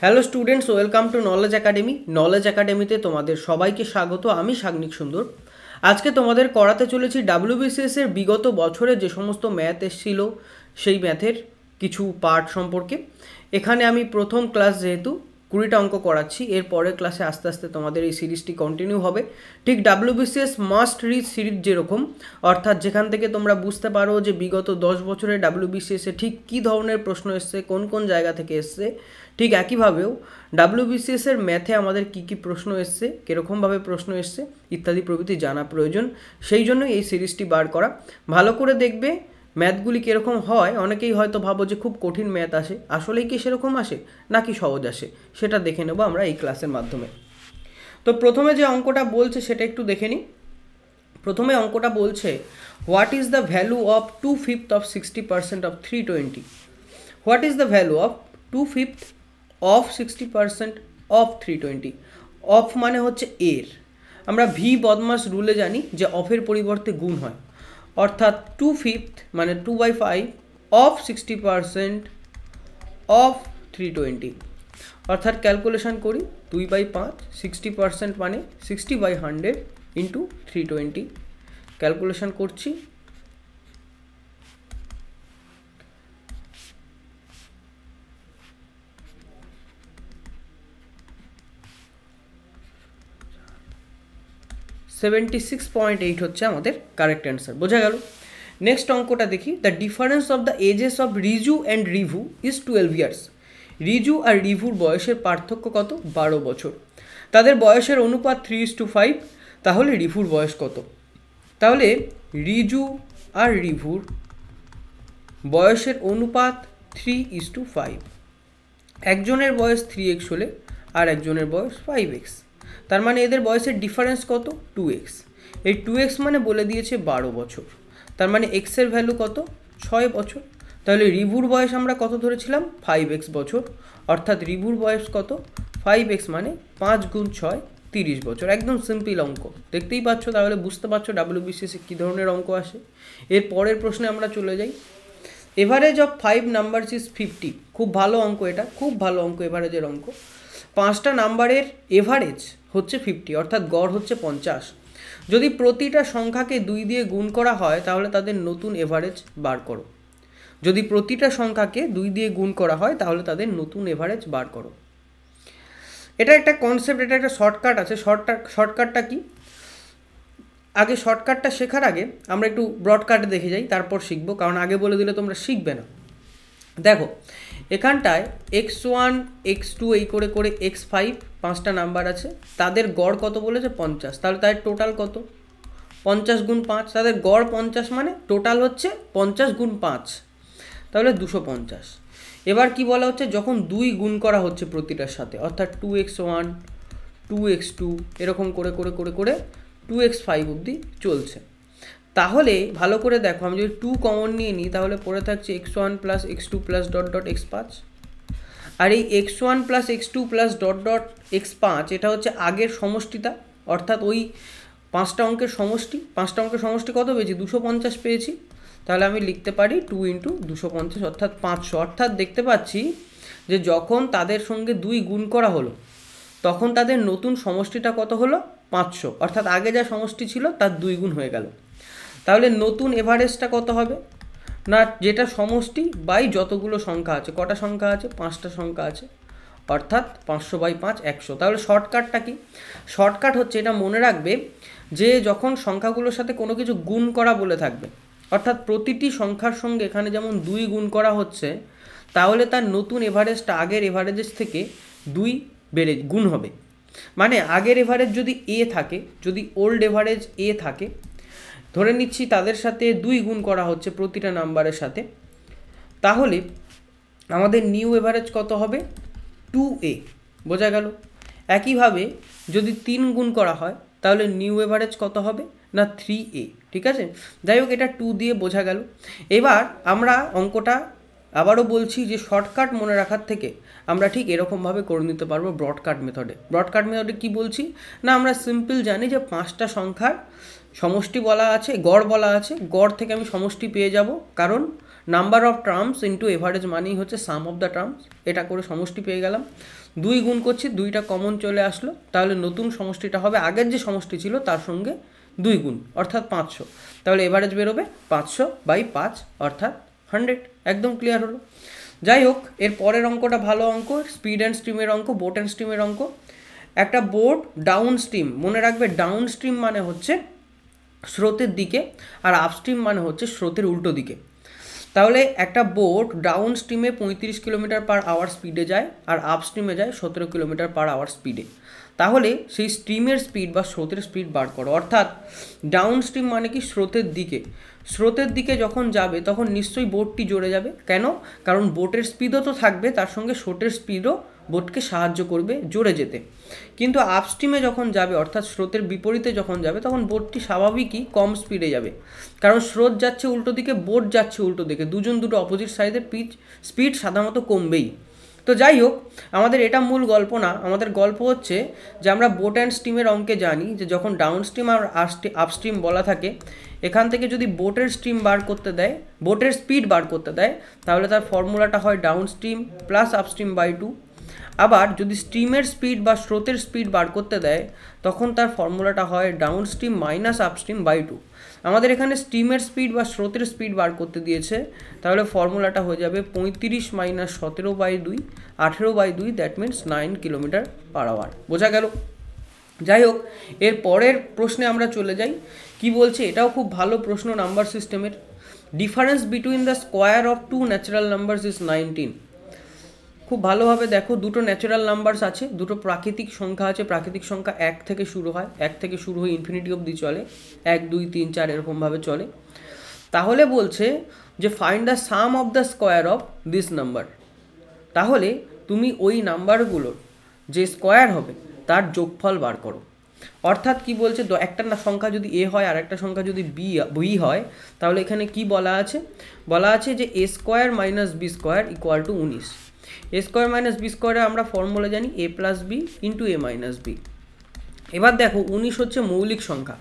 Hello students, welcome to knowledge academy. Knowledge একাডেমিতে তোমাদের সবাইকে স্বাগত। আমি সাগ্নিক সুন্দর। আজকে তোমাদের করাতে চলেছি ডাব্লিউবিসিএস এর বিগত বছরে যে সমস্ত ম্যাথ এসেছিল সেই ম্যাথের কিছু পার্ট সম্পর্কে। এখানে আমি প্রথম ক্লাস যেহেতু 20টা অঙ্ক করাচ্ছি, এর পরের ক্লাসে আস্তে আস্তে তোমাদের এই সিরিজটি কন্টিনিউ হবে। ঠিক ডাব্লিউবিসিএস মাস্ট রিড সিরিজ যেরকম, অর্থাৎ যেখান থেকে তোমরা বুঝতে পারো যে বিগত 10 বছরে ডাব্লিউবিসিএসে ঠিক কী ধরনের প্রশ্ন এসছে, কোন কোন জায়গা থেকে এসছে, ঠিক একইভাবেও ডাব্লিউবিসিএস এর ম্যাথে আমাদের কী কী প্রশ্ন এসছে, কীরকমভাবে প্রশ্ন এসছে ইত্যাদি প্রভৃতি জানা প্রয়োজন। সেই জন্য এই সিরিজটি বার করা। ভালো করে দেখবে ম্যাথগুলি কীরকম হয়। অনেকেই হয়তো ভাবো যে খুব কঠিন ম্যাথ আসে, আসলেই কি সেরকম আসে নাকি সহজ আসে, সেটা দেখে নেব আমরা এই ক্লাসের মাধ্যমে। তো প্রথমে যে অঙ্কটা বলছে সেটা একটু দেখে নিই। প্রথমে অঙ্কটা বলছে what is the value of 2/5 of 60% of 320। What is the value of 2/5 of 60% of 320। Of মানে হচ্ছে এর। আমরা ভি বদমাস রুলে জানি যে অফের পরিবর্তে গুণ হয়, অর্থাৎ 2/5 মানে 2/5 অফ 60% অফ 320। অর্থাৎ ক্যালকুলেশন করি 2/5, 60% মানে 60/100 ইন্টু 320। ক্যালকুলেশন করছি, $76.8 হচ্ছে আমাদের কারেক্ট অ্যান্সার। বোঝা গেল। নেক্সট অঙ্কটা দেখি। The difference of the ages of Riju and Rivu is 12 years. Riju আর রিভুর বয়সের পার্থক্য কত? 12 বছর। তাদের বয়সের অনুপাত 3:5। তাহলে রিভুর বয়স কত? তাহলে রিজু আর রিভুর বয়সের অনুপাত 3:5। একজনের বয়স 3x হলে আর একজনের বয়স 5x, তার মানে এদের বয়সের ডিফারেন্স কত? 2x। এই 2x মানে বলে দিয়েছে 12 বছর, তার মানে x এর ভ্যালু কত? 6 বছর। তাহলে রিভুর বয়স আমরা কত ধরেছিলাম? 5x বছর। অর্থাৎ রিভুর বয়স কত? 5x মানে 5 গুণ 6 30 বছর। একদম সিম্পল অঙ্ক, দেখতেই পাচ্ছ। তাহলে বুঝতে পারছো ডাব্লিউবিসিএসে কী ধরনের অঙ্ক আসে। এর পরের প্রশ্নে আমরা চলে যাই। Average of 5 numbers is 50। খুব ভালো অঙ্ক, এটা খুব ভালো অঙ্ক, এভারেজের অঙ্ক। 5টা নাম্বারের এভারেজ হচ্ছে 50, অর্থাৎ গড় হচ্ছে 50। যদি প্রতিটা সংখ্যাকে 2 দিয়ে গুণ করা হয় তাহলে তাদের নতুন এভারেজ বার করো। যদি প্রতিটা সংখ্যাকে 2 দিয়ে গুণ করা হয় তাহলে তাদের নতুন এভারেজ বার করো। এটা একটা কনসেপ্ট, এটা একটা শর্টকাট আছে। শর্টকাটটা কি? আগে শর্টকাটটা শেখার আগে আমরা একটু ব্রডকাটে দেখে যাই, তারপর শিখবো, কারণ আগে বলে দিলে তোমরা শিখবে না। দেখো এখানটায় x1 x2 এই করে করে x5 5টা নাম্বার আছে, তাদের গড় কত বলেছে? 50। তাহলে তাদের টোটাল কত? 50 গুণ 5। তাদের গড় 50 মানে টোটাল হচ্ছে 50 গুণ 5, তাহলে 250। এবার কি বলা হচ্ছে? যখন 2 গুণ করা হচ্ছে প্রতিটার সাথে, অর্থাৎ 2x1 2x2 এরকম করে করে করে করে 2x5 অবধি চলছে। তাহলে ভালো করে দেখো, আমি যদি 2 কমন নিয়ে নিই তাহলে পড়ে থাকছে x1 plus x2 plus dot dot x5। আর এই x1 plus x2 plus dot dot x5 এটা হচ্ছে আগের সমষ্টিটা, অর্থাৎ ওই 5টা অঙ্কের সমষ্টি। 5টা অঙ্কের সমষ্টি কত পেয়েছি? 250 পেয়েছি। তাহলে আমি লিখতে পারি 2 ইন্টু 250 অর্থাৎ 500। অর্থাৎ দেখতে পাচ্ছি যে যখন তাদের সঙ্গে 2 গুণ করা হলো তখন তাদের নতুন সমষ্টিটা কত হলো? 500। অর্থাৎ আগে যা সমষ্টি ছিল তার 2 গুণ হয়ে গেল। তাহলে নতুন এভারেজটা কত হবে? না, যেটা সমষ্টি বাই যতগুলো সংখ্যা আছে। কটা সংখ্যা আছে? 5টা সংখ্যা আছে, অর্থাৎ 500/5 100। তাহলে শর্টকাটটা কি? শর্টকাট হচ্ছে, এটা মনে রাখবে যে যখন সংখ্যাগুলোর সাথে কোনো কিছু গুণ করা বলে থাকবে, অর্থাৎ প্রতিটি সংখ্যার সঙ্গে এখানে যেমন 2 গুণ করা হচ্ছে, তাহলে তার নতুন এভারেজটা আগের এভারেজের থেকে 2 বেড়ে গুণ হবে। মানে আগের এভারেজ যদি a থাকে, যদি ওল্ড এভারেজ a থাকে, ধরে নিচ্ছি তাদের সাথে 2 গুণ করা হচ্ছে প্রতিটা নাম্বারের সাথে, তাহলে আমাদের নিউ এভারেজ কত হবে? 2a। বোঝা গেল? একইভাবে যদি 3 গুণ করা হয় তাহলে নিউ এভারেজ কত হবে? না 3a। ঠিক আছে, যাই হোক, এটা 2 দিয়ে বোঝা গেল। এবার আমরা অঙ্কটা আবারও বলছি যে শর্টকাট মনে রাখার থেকে আমরা ঠিক এরকমভাবে করে নিতে পারবো ব্রডকাট মেথডে। ব্রডকাট মেথডে কি বলছি? না, আমরা সিম্পল জানি যে 5টা সংখ্যার সমষ্টি বলা আছে, গড় বলা আছে, গড় থেকে আমি সমষ্টি পেয়ে যাব, কারণ number of terms into average মানেই হচ্ছে সাম অফ দ্য টার্মস, এটা করে সমষ্টি পেয়ে গেলাম। 2 গুণ করছি, 2টা কমন চলে আসলো, তাহলে নতুন সমষ্টিটা হবে আগের যে সমষ্টি ছিল তার সঙ্গে 2 গুণ অর্থাৎ 500, তাহলে এভারেজ বেরোবে 500/5 অর্থাৎ 100। একদম ক্লিয়ার হলো। যাই হোক, এর পরের অঙ্কটা ভালো অঙ্ক, স্পিড অ্যান্ড স্ট্রিমের অঙ্ক, বোট অ্যান্ড স্ট্রিমের অঙ্ক। একটা বোট ডাউন স্ট্রিম, মনে রাখবে ডাউন স্ট্রিম মানে হচ্ছে স্রোতের দিকে, আর আপস্ট্রিম মানে হচ্ছে স্রোতের উল্টো দিকে। তাহলে একটা বোট ডাউন স্ট্রিমে 35 কিলোমিটার/আওয়ার স্পিডে যায়, আর আপ স্ট্রিমে যায় 17 কিলোমিটার/আওয়ার স্পিডে। তাহলে সেই স্ট্রিমের স্পিড বা স্রোতের স্পিড বার করো। অর্থাৎ ডাউন স্ট্রিম মানে কি স্রোতের দিকে, স্রোতের দিকে যখন যাবে তখন নিশ্চয়ই বোটটি জোরে যাবে। কেন? কারণ বোটের স্পিডও তো থাকবে, তার সঙ্গে স্রোতের স্পিডও বোটকে সাহায্য করবে জোরে যেতে। কিন্তু আপস্ট্রিমে যখন যাবে অর্থাৎ স্রোতের বিপরীতে যখন যাবে তখন বোটটি স্বাভাবিকই কম স্পিডে যাবে, কারণ স্রোত যাচ্ছে উল্টো দিকে, বোট যাচ্ছে উল্টো দিকে, দুটো অপোজিট সাইডের স্পিড সাধারণত কমবেই। তো যাই হোক, আমাদের এটা মূল গল্প না, আমাদের গল্প হচ্ছে যে আমরা বোট অ্যান্ড স্ট্রিমের অঙ্কে জানি যে যখন ডাউন স্ট্রিম আর আপস্ট্রিম বলা থাকে, এখান থেকে যদি বোটের স্ট্রিম বার করতে দেয়, বোটের স্পিড বার করতে দেয়, তাহলে তার ফর্মুলাটা হয় downstream plus upstream by 2। আবার যদি স্ট্রিমের স্পিড বা স্রোতের স্পিড বার করতে দেয় তখন তার ফর্মুলাটা হয় downstream minus upstream by 2। আমাদের এখানে স্ট্রিমের স্পিড বা স্রোতের স্পিড বার করতে দিয়েছে, তাহলে ফর্মুলাটা হয়ে যাবে 35 মাইনাস 17/2, 18/2, দ্যাট মিনস 9 কিলোমিটার/আওয়ার। বোঝা গেল? যাই হোক, এর পরের প্রশ্নে আমরা চলে যাই। কি বলছে? এটাও খুব ভালো প্রশ্ন নাম্বার সিস্টেমের। Difference between the square of 2 natural numbers is 19। খুব ভালোভাবে দেখো, দুটো ন্যাচারাল নাম্বারস আছে, দুটো প্রাকৃতিক সংখ্যা আছে। প্রাকৃতিক সংখ্যা 1 থেকে শুরু হয়, 1 থেকে শুরু হয়ে ইনফিনিটি অবধি চলে, 1 2 3 4 এরকমভাবে চলে। তাহলে বলছে যে find the some of the square of this number. তাহলে তুমি ওই নাম্বারগুলোর যে স্কোয়ার হবে তার যোগফল বার করো। অর্থাৎ কি বলছে, একটা সংখ্যা যদি এ হয় আর একটা সংখ্যা যদি বি হয়, তাহলে এখানে কি বলা আছে? বলা আছে যে A square minus B square equal to 19। A square minus B স্কোয়ারে আমরা ফর্মুলা জানি A plus B into A minus B. এবার দেখো, 19 হচ্ছে মৌলিক সংখ্যা।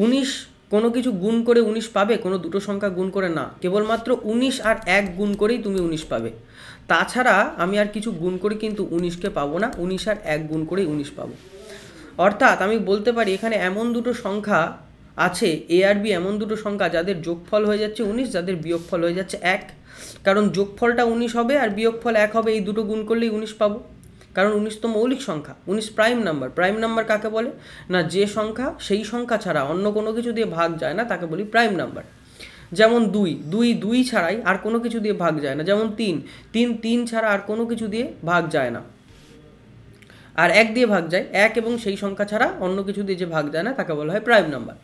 19 কোনো কিছু গুণ করে 19 পাবে? কোনো দুটো সংখ্যা গুণ করে না, কেবলমাত্র 19 আর 1 গুণ করেই তুমি 19 পাবে। তাছাড়া আমি আর কিছু গুণ করে কিন্তু 19কে পাবো না, 19 আর 1 গুণ করেই 19 পাবো। অর্থাৎ আমি বলতে পারি এখানে এমন দুটো সংখ্যা আছে, এ আর বি এমন দুটো সংখ্যা যাদের যোগফল হয়ে যাচ্ছে 19, যাদের বিয়োগফল হয়ে যাচ্ছে 1। কারণ যোগফলটা 19 হবে আর বিয়োগফল 1 হবে, এই দুটো গুণ করলেই 19 পাবো। কারণ 19 তো মৌলিক সংখ্যা, 19 প্রাইম নাম্বার। প্রাইম নাম্বার কাকে বলে? না, যে সংখ্যা সেই সংখ্যা ছাড়া অন্য কোনো কিছু দিয়ে ভাগ যায় না তাকে বলি প্রাইম নাম্বার। যেমন 2 ছাড়াই আর কোনো কিছু দিয়ে ভাগ যায় না। যেমন 3 ছাড়া আর কোনো কিছু দিয়ে ভাগ যায় না, আর 1 দিয়ে ভাগ যায়, 1 এবং সেই সংখ্যা ছাড়া অন্য কিছু দিয়ে যে ভাগ যায় না তাকে বলা হয় প্রাইম নাম্বার।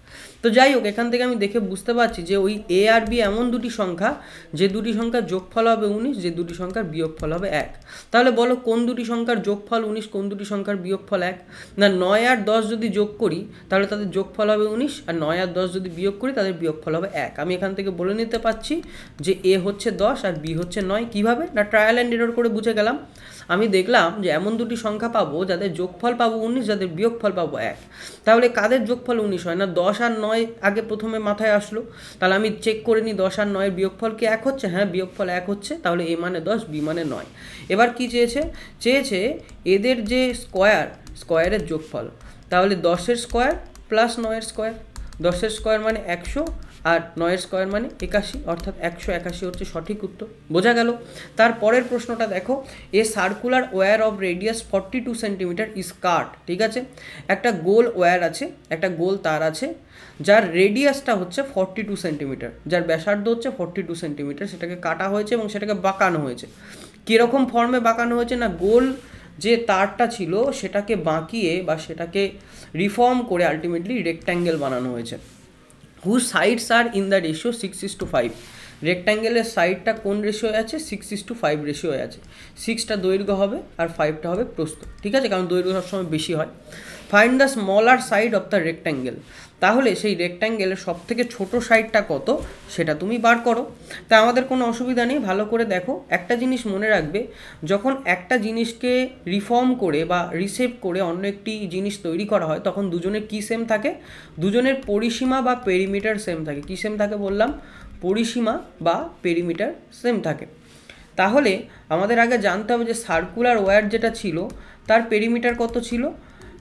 তো যাই হোক, এখান থেকে আমি দেখে বুঝতে পারছি যে ওই এ আর বি এমন দুটি সংখ্যা যে দুটি সংখ্যার যোগফল হবে 19, যে দুটি সংখ্যার বিয়োগফল হবে 1। তাহলে বলো কোন দুটি সংখ্যার যোগফল 19, কোন দুটি সংখ্যার বিয়োগফল 1? না, 9 আর 10 যদি যোগ করি তাহলে তাদের যোগফল হবে 19, আর 9 আর 10 যদি বিয়োগ করি তাদের বিয়োগফল হবে 1। আমি এখান থেকে বলে নিতে পারছি যে এ হচ্ছে 10 আর বি হচ্ছে 9। কিভাবে? না, ট্রায়াল অ্যান্ড এরর করে বুঝে গেলাম। আমি দেখলাম যে এমন দুটি সংখ্যা পাবো যাদের যোগফল পাবো 19, যাদের বিয়োগফল পাবো 1। তাহলে কাদের যোগফল 19 হয়? না, 10 আর 9 আগে প্রথমে মাথায় আসলো। তাহলে আমি চেক করে নিই 10 আর 9 বিয়োগফল কি 1 হচ্ছে? হ্যাঁ, বিয়োগফল 1 হচ্ছে। তাহলে এ মানে 10, বি মানে 9। এবার কি চেয়েছে এদের যে স্কোয়ারের যোগফল। তাহলে 10-এর স্কোয়ার প্লাস 9-এর স্কোয়ার। 10-এর স্কোয়ার মানে 100 আর 9-এর স্কোয়ার মানে 81, অর্থাৎ 181 হচ্ছে সঠিক উত্তর। বোঝা গেল? তার পরের প্রশ্নটা দেখো, a circular wire of radius 42 centimetre is cut. ঠিক আছে, একটা গোল ওয়্যার আছে, একটা গোল তার আছে যার রেডিয়াসটা হচ্ছে 42 সেন্টিমিটার, যার ব্যাসার্ধ হচ্ছে 42 সেন্টিমিটার। সেটাকে কাটা হয়েছে এবং সেটাকে বাঁকানো হয়েছে। কীরকম ফর্মে বাঁকানো হয়েছে? না, গোল যে তারটা ছিল সেটাকে বাঁকিয়ে বা সেটাকে রিফর্ম করে আলটিমেটলি রেক্ট্যাঙ্গেল বানানো হয়েছে। Whose sides are in the ratio 6:5। রেক্ট্যাঙ্গেলের সাইডটা কোন রেশিওয়ে আছে? 6:5 রেশিওয়ে আছে। 6টা দৈর্ঘ্য হবে আর 5টা হবে প্রস্থ। ঠিক আছে, কারণ দৈর্ঘ্য সবসময় বেশি হয়। Find the smaller side of the rectangle. তাহলে সেই রেক্ট্যাঙ্গেলের সব থেকে ছোটো সাইডটা কত সেটা তুমি বার করো। তা আমাদের কোনো অসুবিধা নেই, ভালো করে দেখো। একটা জিনিস মনে রাখবে, যখন একটা জিনিসকে রিফর্ম করে বা রিশেপ করে অন্য একটি জিনিস তৈরি করা হয় তখন দুজনের কী সেম থাকে? দুজনের পরিসীমা বা পেরিমিটার সেম থাকে। কী সেম থাকে বললাম? পরিসীমা বা পেরিমিটার সেম থাকে। তাহলে আমাদের আগে জানতে হবে যে সার্কুলার ওয়্যার যেটা ছিল তার পেরিমিটার কত ছিল।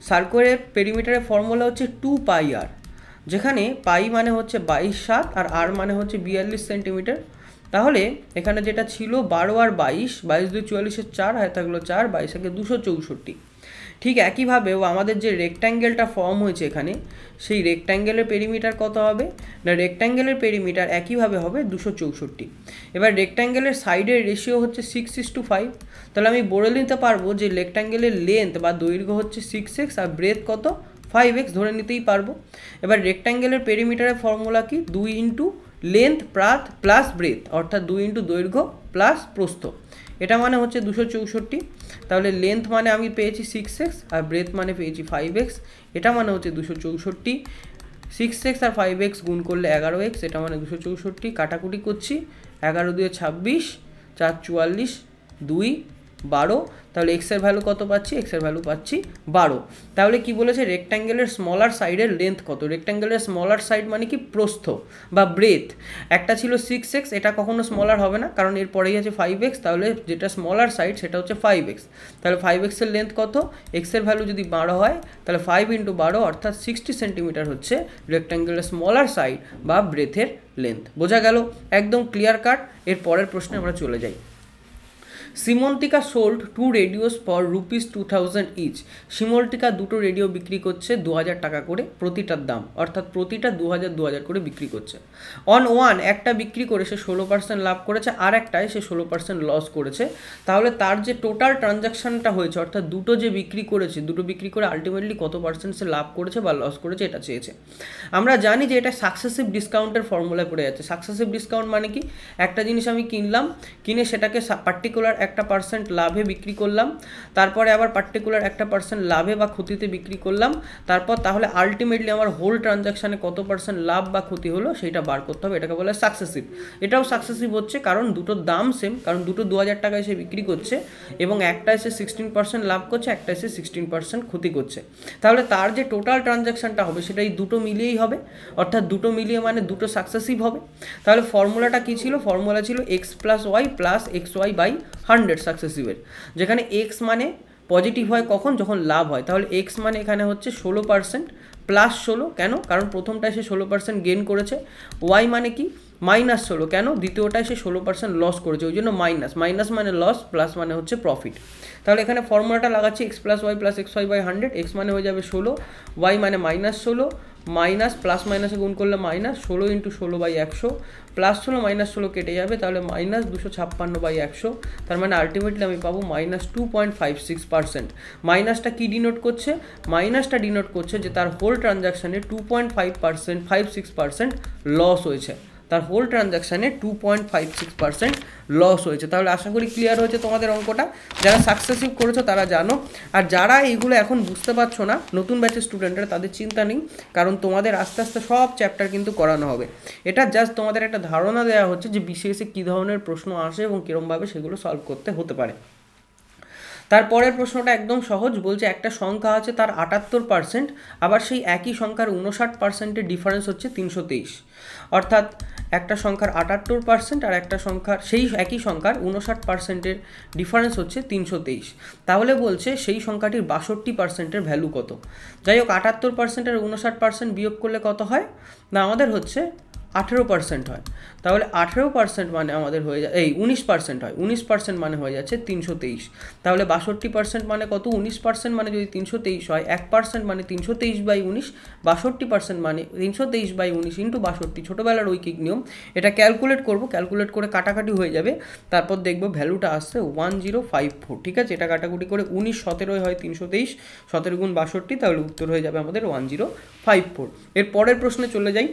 সার্কুলার পেরিমিটারের ফর্মুলা হচ্ছে 2πr, যেখানে পাই মানে হচ্ছে 22/7 আর আর মানে হচ্ছে 42 সেন্টিমিটার। তাহলে এখানে যেটা ছিল 12 আর 22, 22 2 44 4 হয় থাকলো 4, 22 একে 264। ঠিক একইভাবেও আমাদের যে রেক্ট্যাঙ্গেলটা ফর্ম হয়েছে এখানে, সেই রেক্ট্যাঙ্গেলের পেরিমিটার কত হবে না, রেক্ট্যাঙ্গেলের পেরিমিটার একইভাবে হবে 264। এবার রেক্ট্যাঙ্গেলের সাইডের রেশিও হচ্ছে 6:5। তাহলে আমি বলে নিতে পারবো যে রেক্ট্যাঙ্গেলের লেন্থ বা দৈর্ঘ্য হচ্ছে 6x আর ব্রেথ কত 5x ধরে নিতেই পারবো। এবার রেক্ট্যাঙ্গেলের পেরিমিটারের ফর্মুলা কি, 2 ইন্টু লেন্থ প্লাস ব্রেথ, অর্থাৎ 2 ইন্টু দৈর্ঘ্য প্লাস প্রস্থ, এটা মানে হচ্ছে 264। তাহলে লেন্থ মানে আমি পেয়েছি 6x আর ব্রেথ মানে পেয়েছি 5x, এটা মানে হচ্ছে 264। 6x আর 5x গুণ করলে 11x, এটা মানে 264। কাটাকুটি করছি, 11 2 26, 4 44, 2 12। তাহলে x এর ভ্যালু কত পাচ্ছি, x এর ভ্যালু পাচ্ছি 12। তাহলে কি বলেছে, রেক্ট্যাঙ্গেলের স্মলার সাইডের লেন্থ কত। রেক্ট্যাঙ্গেলের স্মলার সাইড মানে কি প্রস্থ বা ব্রেথ। একটা ছিল 6x, এটা কখনো স্মলার হবে না কারণ এর পরেই আছে 5x, তাহলে যেটা স্মলার সাইড সেটা হচ্ছে 5x। তাহলে 5x এর লেন্থ কত, x এর ভ্যালু যদি 12 হয় তাহলে 5 × 12 অর্থাৎ 60 সেন্টিমিটার হচ্ছে রেক্ট্যাঙ্গেলের স্মলার সাইড বা ব্রেথের লেন্থ। বোঝা গেল, একদম ক্লিয়ার কাট। এর পরের প্রশ্নে আমরা চলে যাই। সিমন্তিকা সোল্ড 2 রেডিওস ফর ₹2000 ইচ। সিমন্তিকা দুটো রেডিও বিক্রি করছে 2000 টাকা করে প্রতিটার দাম, অর্থাৎ প্রতিটা 2000 করে বিক্রি করছে। অন ওয়ান একটা বিক্রি করে সে 16% লাভ করেছে, আর একটায় সে 16% লস করেছে। তাহলে তার যে টোটাল ট্রানজাকশানটা হয়েছে, অর্থাৎ দুটো যে বিক্রি করেছে, দুটো বিক্রি করে আলটিমেটলি কত পার্সেন্ট সে লাভ করেছে বা লস করেছে এটা চেয়েছে। আমরা জানি যে এটা সাকসেসিভ ডিসকাউন্টের ফর্মুলায় পড়ে যাচ্ছে। সাকসেসিভ ডিসকাউন্ট মানে কি, একটা জিনিস আমি কিনলাম, কিনে সেটাকে পার্টিকুলার একটা % লাভে বিক্রি করলাম, তারপরে আবার পার্টিকুলার একটা % লাভে বা ক্ষতিতে বিক্রি করলাম, তারপর তাহলে আলটিমেটলি আমার হোল ট্রানজাকশানে কত % লাভ বা ক্ষতি হলো সেটা বার করতে হবে, এটাকে বলে সাকসেসিভ। এটাও সাকসেসিভ হচ্ছে কারণ দুটোর দাম সেম, কারণ দুটো 2000 টাকায় সে বিক্রি করছে এবং একটা এসে 16% লাভ করছে, একটা এসে 16% ক্ষতি করছে। তাহলে তার যে টোটাল ট্রানজাকশানটা হবে সেটা এই দুটো মিলিয়েই হবে, অর্থাৎ দুটো মিলিয়ে মানে দুটো সাকসেসিভ হবে। তাহলে ফর্মুলাটা কী ছিল, ফর্মুলা ছিল x + y + xy/100 সাকসেসিভের, যেখানে x মানে পজিটিভ হয় কখন, যখন লাভ হয়। তাহলে x মানে এখানে হচ্ছে 16% প্লাস 16, কেন, কারণ প্রথমটায় সে 16% গেইন করেছে। y মানে কি, -16, কেন, দ্বিতীয়টায় সে 16% লস করেছে, ওই জন্য মাইনাস মানে লস, প্লাস মানে হচ্ছে প্রফিট। তাহলে এখানে ফর্মুলাটা লাগাচ্ছি x + y + xy/100, x মানে হয়ে যাবে 16, y মানে -16, মাইনাস প্লাস মাইনাসে গুণ করলে মাইনাস 16 × 16/100, প্লাস 16 -16 কেটে যাবে, তাহলে -256/100। তার মানে আলটিমেটলি আমি পাবো -2.56%। মাইনাসটা কি ডিনোট করছে, মাইনাসটা ডিনোট করছে যে তার হোল ট্রানজাকশানে 2.56% লস হয়েছে, তার হোল ট্রানজাকশানে 2.56% লস হয়েছে। তাহলে আশা করি ক্লিয়ার হয়েছে তোমাদের অঙ্কটা। যারা সাকসেসিভ করেছো তারা জানো, আর যারা এইগুলো এখন বুঝতে পারছো না, নতুন ব্যাচের স্টুডেন্টরা, তাদের চিন্তা নেই, কারণ তোমাদের আস্তে আস্তে সব চ্যাপ্টার কিন্তু করানো হবে। এটা জাস্ট তোমাদের একটা ধারণা দেওয়া হচ্ছে যে বিসিএসে কী ধরনের প্রশ্ন আসে এবং কীরমভাবে সেগুলো সলভ করতে হতে পারে। তারপরের প্রশ্নটা একদম সহজ, বলছে একটা সংখ্যা আছে তার 78%, আবার সেই একই সংখ্যার 59%-এর ডিফারেন্স হচ্ছে 323। অর্থাৎ একটা সংখ্যার 78% আর একটা সংখ্যার সেই একই সংখ্যার 59%-এর ডিফারেন্স হচ্ছে 323। তাহলে বলছে সেই সংখ্যাটির 62%-এর ভ্যালু কত। যাই হোক, 78% আর 59% বিয়োগ করলে কত হয় না, আমাদের হচ্ছে 18% হয়। তাহলে 18% মানে আমাদের হয়ে যায় 19% হয়, 19% মানে হয়ে যাচ্ছে 323। তাহলে 62% মানে কত, 19% মানে যদি 323 হয়, 1% মানে 323/19, 62% মানে 323/19 × 62, ছোটোবেলার ঐকিক নিয়ম। এটা ক্যালকুলেট করব, ক্যালকুলেট করে কাটাকাটি হয়ে যাবে, তারপর দেখবো ভ্যালুটা আসছে 1054। ঠিক আছে, এটা কাটাকুটি করে 19 17 হয় 323, 17 × 62, তাহলে উত্তর হয়ে যাবে আমাদের 1054। এর পরের প্রশ্নে চলে যাই।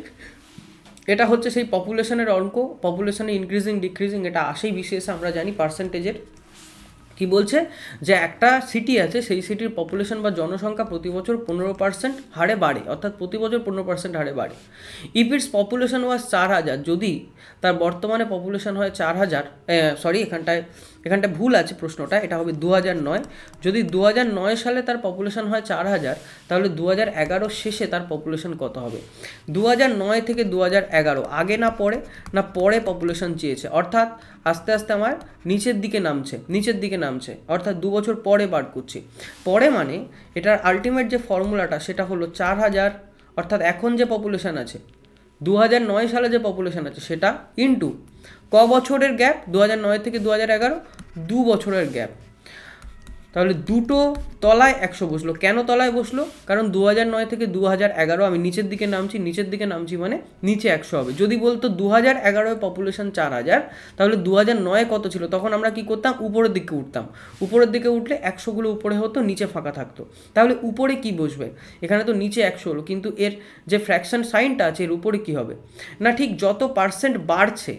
এটা হচ্ছে সেই পপুলেশনের অঙ্ক, পপুলেশনে ইনক্রিজিং ডিক্রিজিং, এটা আসেই বিশেষ আমরা জানি পার্সেন্টেজের। কি বলছে যে একটা সিটি আছে, সেই সিটির পপুলেশন বা জনসংখ্যা প্রতি বছর 15% হারে বাড়ে, অর্থাৎ প্রতি বছর 15% হারে বাড়ে। ইফ ইটস পপুলেশন ওয়াজ 4000, যদি তার বর্তমানে পপুলেশন হয় 4000, এখানটায় এখানটা ভুল আছে প্রশ্নটা, এটা হবে 2009। যদি 2009 সালে তার পপুলেশন হয় 4000, তাহলে 2011 শেষে তার পপুলেশন কত হবে? 2009 থেকে 2011 আগে না পরে পপুলেশন চেয়েছে, অর্থাৎ আস্তে আস্তে আমার নিচের দিকে নামছে, অর্থাৎ 2 বছর পরে বার করছি। পরে মানে এটার আলটিমেট যে ফর্মুলাটা সেটা হলো 4000, অর্থাৎ এখন যে পপুলেশন আছে 2009 সালে যে পপুলেশন আছে সেটা ইন্টু ক বছরের গ্যাপ, 2009 থেকে 2011 2 বছরের গ্যাপ। তাহলে দুটো তলায় 100 বসলো। কেন তলায় বসলো? কারণ 2009 থেকে 2011 আমি নিচের দিকে নামছি মানে নিচে 100 হবে। যদি বলতো 2011 পপুলেশন 4000, তাহলে 2009 কত ছিল? তখন আমরা কি করতাম? উপরের দিকে উঠতাম। উপরের দিকে উঠলে 100গুলো উপরে হতো, নিচে ফাঁকা থাকতো। তাহলে উপরে কি বসবে? এখানে তো নিচে 100 হলো, কিন্তু এর যে ফ্র্যাকশন সাইনটা আছে এর উপরে কি হবে না, ঠিক যত পার্সেন্ট বাড়ছে,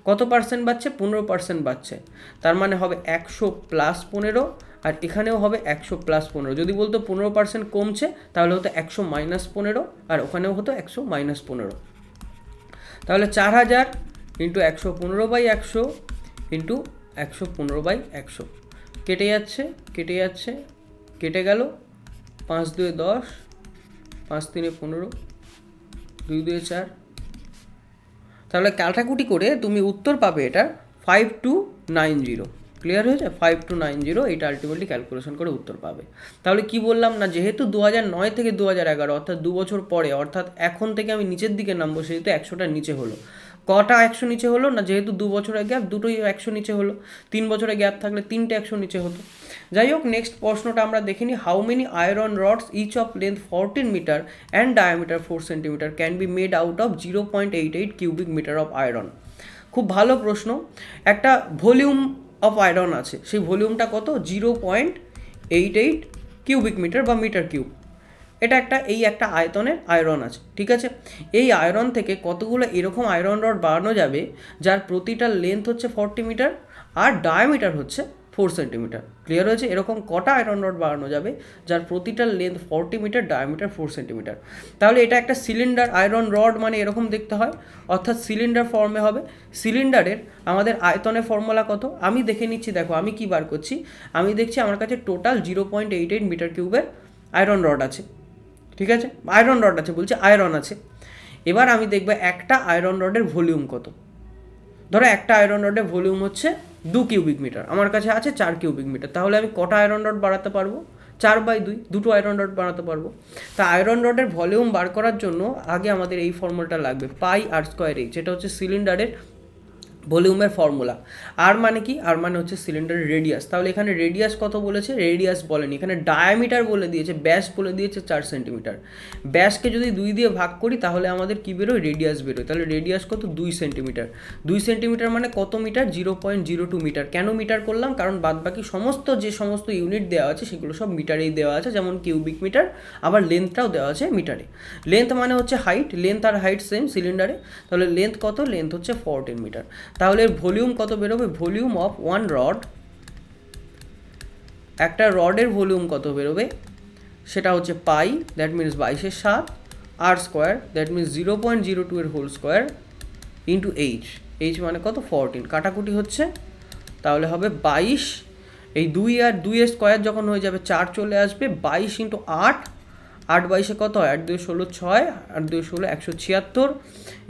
কত পার্সেন্ট বাড়ছে? 15% বাড়ছে। তার মানে হবে 100 প্লাস 15, আর এখানেও হবে 100 প্লাস 15। যদি বলতো 15% কমছে, তাহলে হতো 100 মাইনাস 15, আর ওখানেও হতো 100 মাইনাস 15। তাহলে 4000 ইন্টু 115/100 ইন্টু 115/100 কেটে গেল। 5 2 10, 5 3 15, 2 2 4। তাহলে কাটাকুটি করে তুমি উত্তর পাবে এটা 5290। ক্লিয়ার হয়েছে? 5290 এটা আলটিমেটলি ক্যালকুলেশন করে উত্তর পাবে। তাহলে কি বললাম না, যেহেতু 2009 থেকে 2011 অর্থাৎ 2 বছর পরে, অর্থাৎ এখন থেকে আমি নিচের দিকে নামবো, সেহেতু 100টা নিচে হলো। কটা 100 নিচে হলো না, যেহেতু 2 বছরের গ্যাপ, দুটোই 100 নিচে হলো। 3 বছরের গ্যাপ থাকলে 3টে 100 নিচে হতো। যাই হোক, নেক্সট প্রশ্নটা আমরা দেখে নিই। How many iron rods each of length 14 metre and diameter 4 centimetre can be made out of 0.88 cubic metre of iron? খুব ভালো প্রশ্ন। একটা ভলিউম অফ আয়রন আছে, সেই ভলিউমটা কত? 0.88 কিউবিক মিটার বা মিটার কিউব। এটা একটা আয়তনের আয়রন আছে, ঠিক আছে? এই আয়রন থেকে কতগুলো এরকম আয়রন রড বানানো যাবে যার প্রতিটার লেন্থ হচ্ছে 40 মিটার আর ডায়ামিটার হচ্ছে 4 সেন্টিমিটার? ক্লিয়ার হয়েছে? এরকম কটা আয়রন রড বানানো যাবে যার প্রতিটার লেন্থ 40 মিটার, ডায়ামিটার 4 সেন্টিমিটার? তাহলে এটা একটা সিলিন্ডার। আয়রন রড মানে এরকম দেখতে হয়, অর্থাৎ সিলিন্ডার ফর্মে হবে। সিলিন্ডারের আমাদের আয়তনের ফর্মুলা কত? আমি দেখে নিচ্ছি। দেখো আমি কি বার করছি, আমি দেখছি আমার কাছে টোটাল 0.88 মিটার কিউবের আয়রন রড আছে, ঠিক আছে? আয়রন রড আছে বলছি, আয়রন আছে। এবার আমি দেখবো একটা আয়রন রডের ভলিউম কত। ধরো একটা আয়রন রডের ভলিউম হচ্ছে 2 কিউবিক মিটার, আমার কাছে আছে 4 কিউবিক মিটার। তাহলে আমি কটা আয়রন রড বাড়াতে পারবো? 4/2, দুটো আয়রন রড বানাতে পারবো। তা আয়রন রডের ভলিউম বার করার জন্য আগে আমাদের এই ফর্মুলাটা লাগবে, পাই আর স্কোয়ার এইচ। এটা হচ্ছে সিলিন্ডারের ভলিউমের ফর্মুলা। আর মানে কি? আর মানে হচ্ছে সিলিন্ডারের রেডিয়াস। তাহলে এখানে রেডিয়াস কত বলেছে? রেডিয়াস বলেনি, এখানে ডায়ামিটার বলে দিয়েছে, ব্যাস বলে দিয়েছে 4 সেন্টিমিটার। ব্যাসকে যদি 2 দিয়ে ভাগ করি তাহলে আমাদের কি বেরোয়? রেডিয়াস বেরোয়। তাহলে রেডিয়াস কত? 2 সেন্টিমিটার। 2 সেন্টিমিটার মানে কত মিটার? 0.02 মিটার। কেন মিটার করলাম? কারণ বাদবাকি যে সমস্ত ইউনিট দেওয়া আছে সেগুলো সব মিটারেই দেওয়া আছে, যেমন কিউবিক মিটার, আবার লেন্থটাও দেওয়া আছে মিটারে। লেন্থ মানে হচ্ছে হাইট, লেন্থ আর হাইট সেম সিলিন্ডারে। তাহলে লেন্থ কত? লেন্থ হচ্ছে 14 মিটার। তাহলে এর ভলিউম কত বেরোবে? ভলিউম অফ ওয়ান রড, একটা রডের ভলিউম কত বেরোবে সেটা হচ্ছে pi, that means 22/7, R square, that means 0.02 এর whole square, into H. H মানে কত? 14। কাটাকুটি হচ্ছে, তাহলে হবে 22। এই 2 আর 2 এর স্কোয়ার যখন হয়ে যাবে 4 চলে আসবে। 22 ইন্টু 8, 8/22 কত হয়? 8 2 16 6, 8 2 16 176।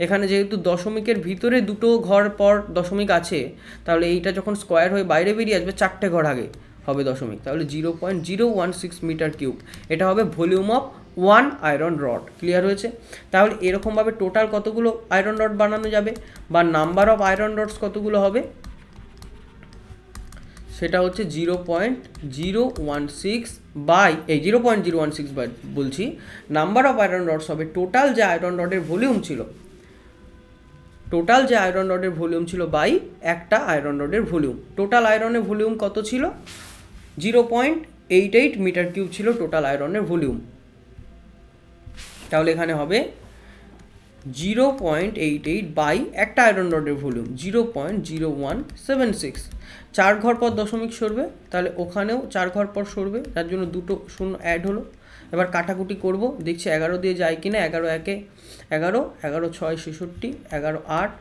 এখানে যেহেতু দশমিকের ভিতরে দুটো ঘর পর দশমিক আছে, তাহলে এইটা যখন স্কোয়ার হয়ে বাইরে বেরিয়ে আসবে 4টে ঘর আগে হবে দশমিক, তাহলে 0.016 মিটার কিউব। এটা হবে volume of one iron rod. Clear হয়েছে? তাহলে এরকমভাবে টোটাল কতগুলো আয়রন রড বানানো যাবে বা নাম্বার অফ আয়রন রডস কতগুলো হবে সেটা হচ্ছে 0.016 বাই 0.016 বলছি, নাম্বার অফ আয়রন রডস হবে টোটাল যে আয়রন রডের ভলিউম ছিল বাই একটা আয়রন রডের ভলিউম। টোটাল আয়রনের ভলিউম কত ছিল? 0.88 মিটার কিউব ছিল টোটাল আয়রনের ভলিউম। তাহলে এখানে হবে 0.88 বাই একটা আয়রন রডের ভলিউম 0.0176। 4 ঘর পর দশমিক সরবে, তাহলে ওখানেও 4 ঘর পর সরবে, তার জন্য দুটো শূন্য অ্যাড হলো। এবার কাটাকুটি করব, দেখছি 11 দিয়ে যায় কিনা। 11 1 11, 11 6 66, 11 8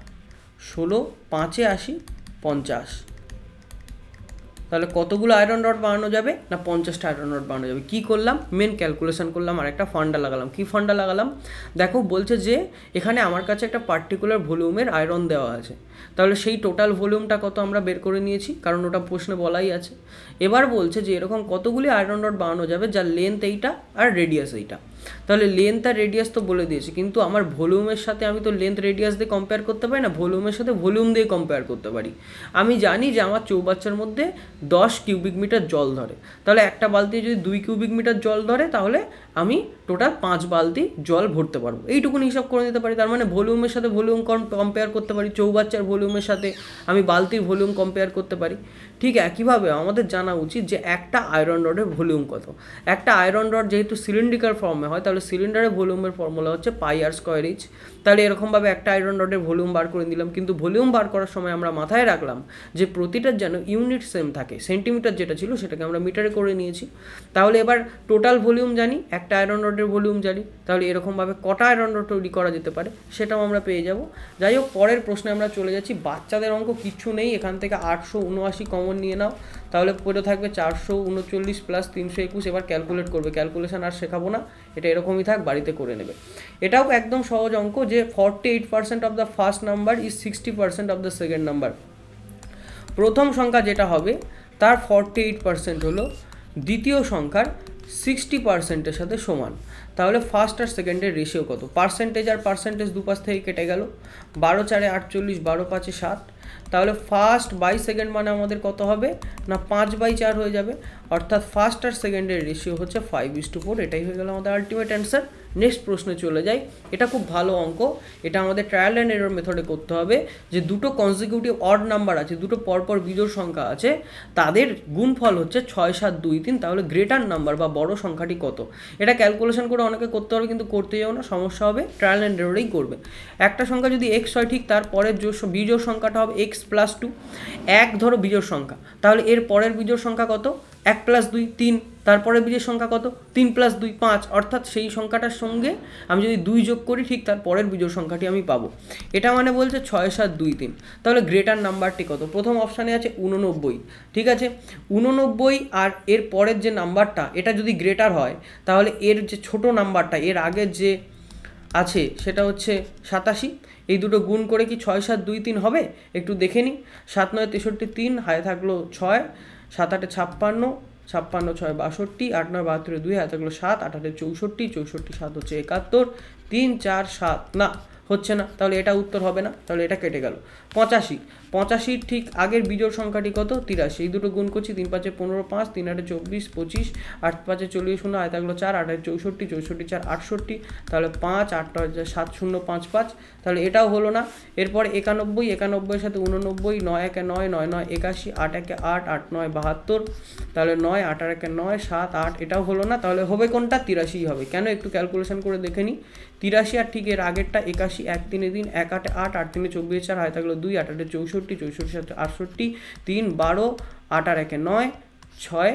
16, 5 80 50। তাহলে কতগুলো আয়রন রড বানানো যাবে না 50টা আয়রন রড বানানো যাবে। কী করলাম, মেন ক্যালকুলেশন করলাম আর একটা ফান্ডা লাগালাম। কী ফান্ডা লাগালাম, দেখো বলছে যে এখানে আমার কাছে একটা পার্টিকুলার ভলিউমের আয়রন দেওয়া আছে, তাহলে সেই টোটাল ভলিউমটা কত আমরা বের করে নিয়েছি, কারণ ওটা প্রশ্নে বলাই আছে। এবার বলছে যে এরকম কতগুলি আয়রন রড বানানো যাবে যার লেন্থ এইটা আর রেডিয়াস এইটা। তাহলে লেন্থ আর রেডিয়াস তো বলে দিয়েছি, কিন্তু আমার ভলিউমের সাথে আমি তো লেন্থ রেডিয়াস দিয়ে কম্পেয়ার করতে পারি না, ভলিউমের সাথে ভলিউম দিয়ে কম্পেয়ার করতে পারি। আমি জানি যে আমার চৌবাচ্চার মধ্যে 10 কিউবিক মিটার জল ধরে, তাহলে একটা বালতি যদি 2 কিউবিক মিটার জল ধরে তাহলে আমি টোটাল 5 বালতি জল ভরতে পারবো, এইটুকুনি হিসাব করে নিতে পারি। তার মানে ভলিউমের সাথে ভলিউম কম্পেয়ার করতে পারি, চৌবাচ্চার ভলিউমের সাথে আমি বালতির ভলিউম কম্পেয়ার করতে পারি। ঠিক একইভাবে আমাদের জানা উচিত যে একটা আয়রন রডের ভলিউম কত। একটা আয়রন রড যেহেতু সিলিন্ড্রিক্যাল ফর্মে হয়, তাহলে সিলিন্ডারের ভলিউমের ফর্মুলা হচ্ছে πr²h। তাহলে এরকমভাবে একটা আয়রন রডের ভলিউম বার করে দিলাম, কিন্তু ভলিউম বার করার সময় আমরা মাথায় রাখলাম যে প্রতিটার যেন ইউনিট সেম থাকে, সেন্টিমিটার যেটা ছিল সেটাকে আমরা মিটারে করে নিয়েছি। তাহলে এবার টোটাল ভলিউম জানি, একটা আয়রন রডের ভলিউম জানি, তাহলে এরকমভাবে কটা আয়রন রড তৈরি করা যেতে পারে সেটাও আমরা পেয়ে যাব। যাই হোক, পরের প্রশ্নে আমরা চলে যাচ্ছি। বাচ্চাদের অঙ্ক কিচ্ছু নেই, এখান থেকে 879 কমন নিয়ে নাও, তাহলে পড়ে থাকবে 439 প্লাস 321। এবার ক্যালকুলেট করবে, ক্যালকুলেশন আর শেখাবো না, এটা এরকমই থাক, বাড়িতে করে নেবে। এটাও একদম সহজ অঙ্ক যে 48% of the first number is 60% of the second number. প্রথম সংখ্যা যেটা হবে তার 48% হলো দ্বিতীয় সংখ্যার 60%-এর সাথে সমান। তাহলে ফার্স্ট আর সেকেন্ডের রেশিও কত? পার্সেন্টেজ আর পার্সেন্টেজ দুপাশ থেকে কেটে গেল, 12 4 48, 12 5 7। তাহলে ফার্স্ট বাই সেকেন্ড মানে আমাদের কত হবে না 5/4 হয়ে যাবে, অর্থাৎ ফার্স্ট আর সেকেন্ডের রেশিও হচ্ছে 5:4। এটাই হয়ে গেল আমাদের আলটিমেট অ্যান্সার। নেক্সট প্রশ্নে চলে যাই। এটা খুব ভালো অঙ্ক, এটা আমাদের ট্রায়াল অ্যান্ড এরর মেথডে করতে হবে। যে দুটো কনজিকিউটিভ অড নাম্বার আছে, দুটো পরপর বিজোড় সংখ্যা আছে, তাদের গুণফল হচ্ছে 6 7 2 3, তাহলে গ্রেটার নাম্বার বা বড় সংখ্যাটি কত? এটা ক্যালকুলেশন করে অনেকে করতে হবে, কিন্তু করতে যাও না, সমস্যা হবে, ট্রায়াল অ্যান্ড এররেই করবে। একটা সংখ্যা যদি x হয়, ঠিক তারপরের বিজোড় সংখ্যাটা হবে x + 2। এক ধরো বিজোড় সংখ্যা, তাহলে এর পরের বিজোড় সংখ্যা কত? 1 + 2 3, তারপরে বিজোড় সংখ্যা কত? 3 + 2 5, অর্থাৎ সেই সংখ্যাটার সঙ্গে আমি যদি 2 যোগ করি, ঠিক তার পরের বিজোড় সংখ্যাটি আমি পাবো। এটা মানে বলছে 6 7 2 3। তাহলে গ্রেটার নাম্বারটি কত? প্রথম অপশানে আছে 89, ঠিক আছে। 89 আর এর পরের যে নাম্বারটা, এটা যদি গ্রেটার হয়, তাহলে এর যে ছোট নাম্বারটা, এর আগের যে আছে সেটা হচ্ছে 87। এই দুটো গুণ করে কি 6 7 2 3 হবে? একটু দেখে নিই। 7 9 63, 3 হাতে থাকলো 6, 7 8 56, 56 6 62, 8 9 72, 2 হাতে থাকলো 7, 8 8 64, 64 7 হচ্ছে 71, 3 4 7 না হচ্ছে না, তাহলে এটা উত্তর হবে না, তাহলে এটা কেটে গেল। 85 ঠিক আগের বিজোড় সংখ্যাটি কত? 83। এই দুটো গুণ করছি, 3 5 15 5, 3 8 24 25, 8 5 40 0 হাতে থাকলো 4, 8 8 64, 64 4 68, তাহলে 5 8 7 0 5 5, তাহলে এটাও হলো না। এরপর 91, 91 এর সাথে 89, 9 1 9, 9 9 81, 8 1 8, 8 9 72, তাহলে 9 8 আর 1 9 7 8, এটাও হলো না, তাহলে হবে কোনটা? 83 হবে। কেন? একটু ক্যালকুলেশন করে দেখে নিই। 83 আর ঠিক এর আগেরটা 81, 1 3 3, 1 8 8, 8 3 24 4 হাতে থাকলো 2, 8 8 64, 64 7 68, 3 12, 8 আর 1 9 6,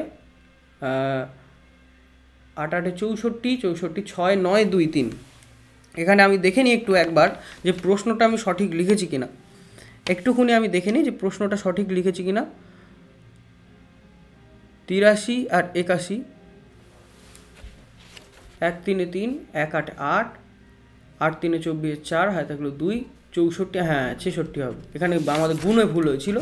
8 8 64, 64 6 9 2 3। এখানে আমি দেখে নিই একটু একবার যে প্রশ্নটা আমি সঠিক লিখেছি কিনা, একটুখানি আমি দেখে নিই যে প্রশ্নটা সঠিক লিখেছি কিনা। 83 আর 81, 1 3 3, 1 8 8, 8 3 24 4 হাতে থাকলো 2, 64, হ্যাঁ 66 হবে। এখানে আমাদের গুণে ভুল হয়েছিল,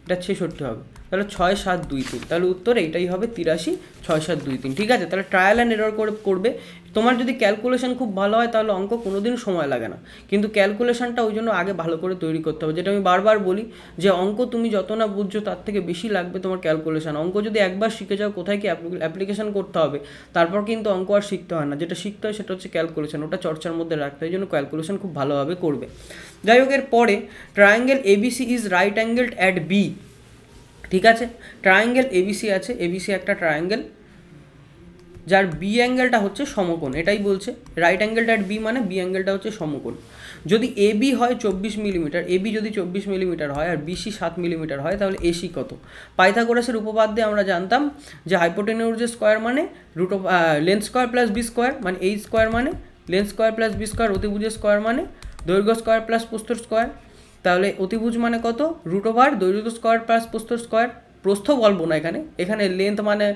এটা 66 হবে। তাহলে 6 7 2 3, তাহলে উত্তর এইটাই হবে 83 6 7 2 3, ঠিক আছে। তাহলে ট্রায়াল অ্যান্ড এরর করবে। তোমার যদি ক্যালকুলেশন খুব ভালো হয় তাহলে অঙ্ক কোনোদিন সময় লাগে না, কিন্তু ক্যালকুলেশনটা ওই জন্য আগে ভালো করে তৈরি করতে হবে। যেটা আমি বারবার বলি যে অঙ্ক তুমি যত না বুঝছো তার থেকে বেশি লাগবে তোমার ক্যালকুলেশন। অঙ্ক যদি একবার শিখে যাও কোথায় কি অ্যাপ্লিকেশন করতে হবে, তারপর কিন্তু অঙ্ক আর শিখতে হয় না। যেটা শিখতে হয় সেটা হচ্ছে ক্যালকুলেশন, ওটা চর্চার মধ্যে রাখতে হয়, এই জন্য ক্যালকুলেশন খুব ভালোভাবে করবে। যাই হোক, এর পরে triangle ABC is right angled at B, ঠিক আছে। ট্রায়াঙ্গেল এবিসি আছে, এবিসি একটা ট্রায়াঙ্গেল যার বি অ্যাঙ্গেলটা হচ্ছে সমকোণ, এটাই বলছে। রাইট অ্যাঙ্গেলটা অ্যাট বি মানে বি অ্যাঙ্গেলটা হচ্ছে সমকোণ। যদি এ বি হয় 24 মিলিমিটার, এ বি যদি 24 মিলিমিটার হয় আর বিসি 7 মিলিমিটার হয়, তাহলে এসি কত? পাইথাগোরাসের উপপাদ্যে আমরা জানতাম যে হাইপোটেনিউজের স্কোয়ার মানে root of length square plus B square, মানে এই স্কোয়ার মানে length square plus B square, অতিভুজের স্কোয়ার মানে দৈর্ঘ্য স্কোয়ার প্লাস প্রস্থ স্কোয়ার। তাহলে অতিভুজ মানে কত? রুট ওভার দৈর্ঘ্য স্কোয়ার প্লাস প্রস্থ স্কোয়ার, প্রস্থ বলবো না, এখানে লেন্থ মানে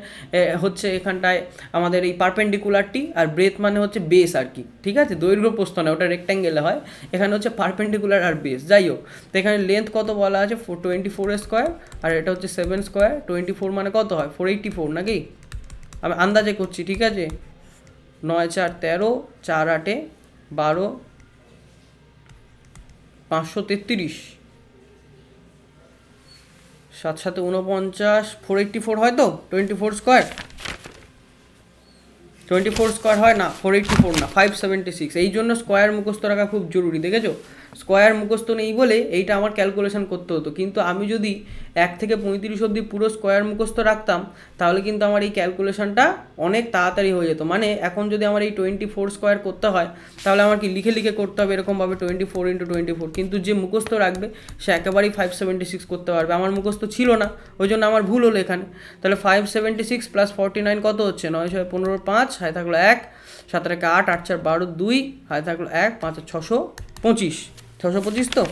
হচ্ছে এখানটায় আমাদের এই পারপেন্ডিকুলারটি, আর ব্রেথ মানে হচ্ছে বেস আর কি, ঠিক আছে, দৈর্ঘ্য প্রস্থ না, ওটা রেক্ট্যাঙ্গেলে হয়, এখানে হচ্ছে পারপেন্ডিকুলার আর বেস। যাই হোক, তো এখানে লেন্থ কত বলা আছে 24 স্কোয়ার, আর এটা হচ্ছে 7 স্কোয়ার, 24 মানে কত হয় 484 নাকি, আমি আন্দাজে করছি, ঠিক আছে, 9 4 13, 4 8 12, 533, 7 7 49, 484 হয় তো, 24 স্কোয়ার, 24 স্কোয়ার হয় না, 484 না, 576। এই জন্য স্কোয়ার মুখস্থ রাখা খুব জরুরি, দেখেছো, স্কোয়ার মুখস্থ নেই বলে এইটা আমার ক্যালকুলেশন করতে হতো, কিন্তু আমি যদি 1 থেকে 35 অবধি পুরো স্কোয়ার মুখস্থ রাখতাম তাহলে কিন্তু আমার এই ক্যালকুলেশনটা অনেক তাড়াতাড়ি হয়ে যেত। মানে এখন যদি আমার এই 24 স্কোয়ার করতে হয় তাহলে আমার কি লিখে লিখে করতে হবে এরকমভাবে 24 × 24, কিন্তু যে মুখস্থ রাখবে সে একেবারেই 576 করতে পারবে। আমার মুখস্থ ছিল না, ওই জন্য আমার ভুল হলো এখানে। তাহলে 576 + 49 কত হচ্ছে, 9 6 15 5, হাতে থাকলো 1, 7 8 8, 8 4 12 2, হাতে থাকলো 1, 5 625, 625 তো,